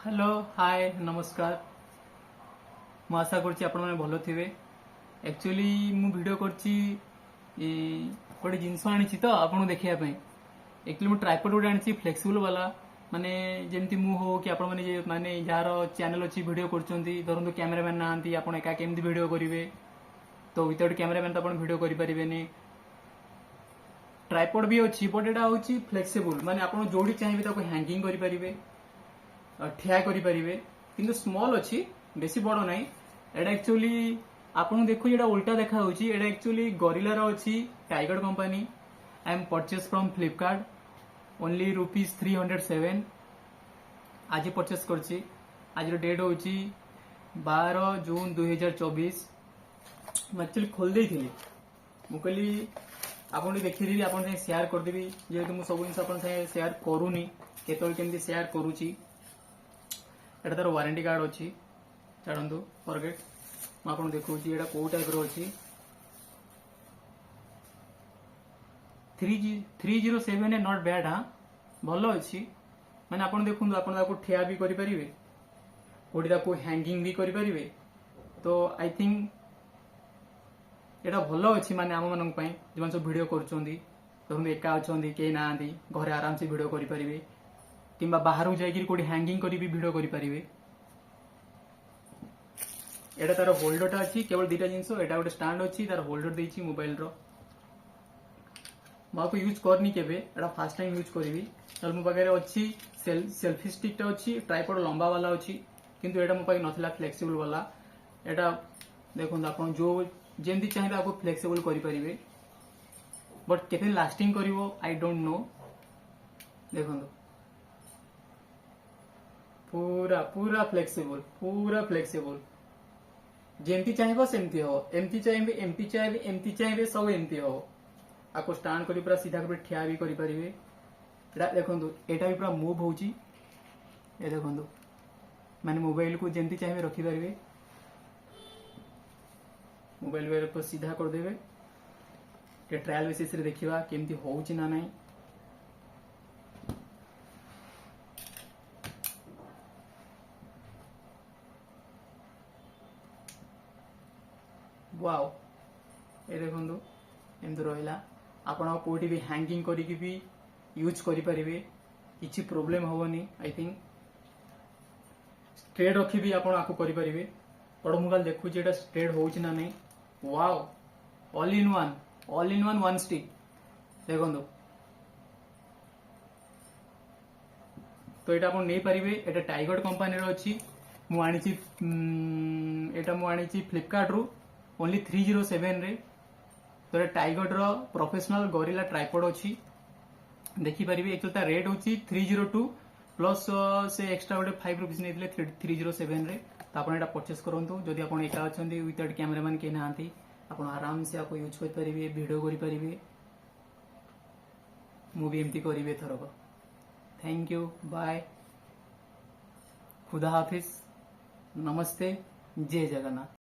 Hello hi नमस्कार। ମୁଁ ଆଶା କରୁଛି ଆପଣମାନେ ଭଲ ଥିବେ। ଆକ୍ଚୁଆଲି ମୁଁ ଭିଡ଼ିଓ କରିଛି ଗୋଟେ ଜିନିଷ ଆଣିଛି ତ ଆପଣଙ୍କୁ ଦେଖିବା ପାଇଁ। ଆକ୍ଚୁଆଲି ମୁଁ ଟ୍ରାଇପଡ୍ ଗୋଟେ ଆଣିଛି ଫ୍ଲେକ୍ସିବୁଲ୍ ବାଲା, ମାନେ ଯେମିତି ମୁଁ ହଉ କି ଆପଣମାନେ ମାନେ ଯାହାର ଚ୍ୟାନେଲ୍ ଅଛି ଭିଡ଼ିଓ କରୁଛନ୍ତି, ଧରନ୍ତୁ କ୍ୟାମେରାମ୍ୟାନ୍ ନାହାନ୍ତି, ଆପଣ ଏକା କେମିତି ଭିଡ଼ିଓ କରିବେ, ତ ୱିଦାଉଟ୍ କ୍ୟାମେରାମ୍ୟାନ୍ ତ ଆପଣ ଭିଡ଼ିଓ କରିପାରିବେନି। ଟ୍ରାଇପଡ୍ ବି ଅଛି ବଟ୍ ଏଇଟା ହେଉଛି ଫ୍ଲେକ୍ସିବୁଲ୍, ମାନେ ଆପଣ ଯୋଉଠି ଚାହିଁବେ ତାକୁ ହ୍ୟାଙ୍ଗିଂ କରିପାରିବେ, ଠିଆ କରିପାରିବେ, କିନ୍ତୁ ସ୍ମଲ୍ ଅଛି, ବେଶୀ ବଡ଼ ନାହିଁ। ଏଇଟା ଆକ୍ଚୁଆଲି ଆପଣଙ୍କୁ ଦେଖୁଛି ଏଇଟା ଉଲ୍ଟା ଦେଖା ହେଉଛି। ଏଇଟା ଆକ୍ଚୁଆଲି ଗରିଲାର ଅଛି, tiger company. I M purchase from Flipkart, only ₹307। ଆଜି ପରଚେସ୍ କରିଛି। ଆଜିର ଡେଟ୍ ହେଉଛି 12 ଜୁନ୍ 2024। ମୁଁ ଆକ୍ଚୁଆଲି ଖୋଲି ଦେଇଥିଲି, ମୁଁ କହିଲି ଆପଣ ଟିକେ ଦେଖିଦେବି, ଆପଣଙ୍କ ସାଙ୍ଗେ ସେୟାର କରିଦେବି, ଯେହେତୁ ମୁଁ ସବୁ ଜିନିଷ ଆପଣଙ୍କ ସାଙ୍ଗେ ସେୟାର କରୁନି, କେତେବେଳେ କେମିତି ସେୟାର କରୁଛି। ଏଟା ତାର ୱାରେଣ୍ଟି କାର୍ड ଅଛି, ଛାଡ଼ନ୍ତୁ ଫରଗେଟ୍। ମୁଁ ଆପଣଙ୍କୁ ଦେଖାଉଛି ଏଟା କୋଉ ଟାଇପ୍ର ଅଛି। 307 ନଟ୍ ବ୍ୟାଡ୍। ହଁ, ଭଲ ଅଛି। ମାନେ ଆପଣ ଦେଖନ୍ତୁ, ଆପଣ ତାକୁ ଠିଆ ବି କରିପାରିବେ, କୋଉଠି ତାକୁ ହ୍ୟାଙ୍ଗିଂ ବି କରିପାରିବେ। ତ ଆଇ ଥିଙ୍କ ଏଟା ଭଲ ଅଛି, ମାନେ ଆମମାନଙ୍କ ପାଇଁ ଯେଉଁମାନେ ସବୁ ଭିଡ଼ିଓ କରୁଛନ୍ତି। ଦେଖନ୍ତୁ ଏକା ଅଛନ୍ତି, କେହି ନାହାନ୍ତି, ଘରେ ଆରାମସେ ଭିଡ଼ିଓ କରିପାରିବେ, କିମ୍ବା ବାହାରକୁ ଯାଇକି କୋଉଠି ହ୍ୟାଙ୍ଗିଂ କରି ବି ଭିଡ଼ିଓ କରିପାରିବେ। ଏଟା ତାର ହୋଲ୍ଡରଟା ଅଛି, କେବଳ ଦିଟା ଜିନିଷ, ଏଟା ଗୋଟେ ଷ୍ଟାଣ୍ଡ ଅଛି, ତାର ହୋଲ୍ଡର ଦେଇଛି ମୋବାଇଲର। ମୁଁ ଆକୁ ୟୁଜ୍ କରିନି କେବେ, ଏଟା ଫାର୍ଷ୍ଟ ଟାଇମ୍ ୟୁଜ୍ କରିବି। ତାହେଲେ ମୋ ପାଖରେ ଅଛି ସେଲ୍ଫି ଷ୍ଟିକ୍ଟା ଅଛି, ଟ୍ରାଇପଡ୍ ଲମ୍ବା ବାଲା ଅଛି, କିନ୍ତୁ ଏଟା ମୋ ପାଖରେ ନଥିଲା ଫ୍ଲେକ୍ସିବୁଲ୍ ବାଲା। ଏଟା ଦେଖନ୍ତୁ ଆପଣ ଯୋଉ ଯେମିତି ଚାହିଁବେ ଆକୁ ଫ୍ଲେକ୍ସିବୁଲ୍ କରିପାରିବେ, ବଟ୍ କେତେ ଲାଷ୍ଟିଂ କରିବ ଆଇ ଡୋଣ୍ଟ ନୋ। ଦେଖନ୍ତୁ पूरा पूरा फ्लेक्सिबल, पूरा फ्लेक्सिबल, जेमती चाहिए सेमती हो, एमती चाहिए एमती चाहिए एमती चाहिए, सब एमती हो। आपको स्टांड करी पूरा सीधा कर ठिया भी करि परिबे। एटा देखंतु, एटा भी पूरा मूव होउची। ए देखंतु, माने मोबाइल को जेमती चाहिए रखि परिबे, मोबाइल वेर पर सीधा कर देबे। के ट्रायल बेसिस रे देखिबा केमती होउची ना नाही। वाओ, ये देखंतु एमती रहिला। आपण कोठी भी हैंगिंग करिकि भी यूज करि परिबे, किछि प्रॉब्लम होवनी। आई थिंक स्ट्रेट रखि भी आपण आको करि परिबे। बड़ मुगाल देखु जे एटा स्ट्रेट होउछि ना नै। Wow, all in one one stick. देखंतु, तो एटा आपण नै परिबे। एटा टाइगर कंपनी रो अछि। मु आनिछि एटा मु आनिछि फ्लिपकार्ट रो, ओनली 307 रे। तो एटा टाइगर रो प्रोफेशनल गोरिल्ला ट्राइपॉड अछि, देखि परिबे। एक्चुअली ता रेट होछि 302 प्लस से एक्स्ट्रा गोटे 5 रुपीस नेथिले 307 रे। तो आपण एटा परचेस करंतु। जदि आपण एका अछंती, विदाउट कैमरामैन के नाहंती, आपण आराम से आपको यूज कर परिबे, वीडियो करि परिबे। मु भी एमती करिबे थरक। थैंक यू, बाय, खुदा हाफिज, नमस्ते, जय जगन्नाथ।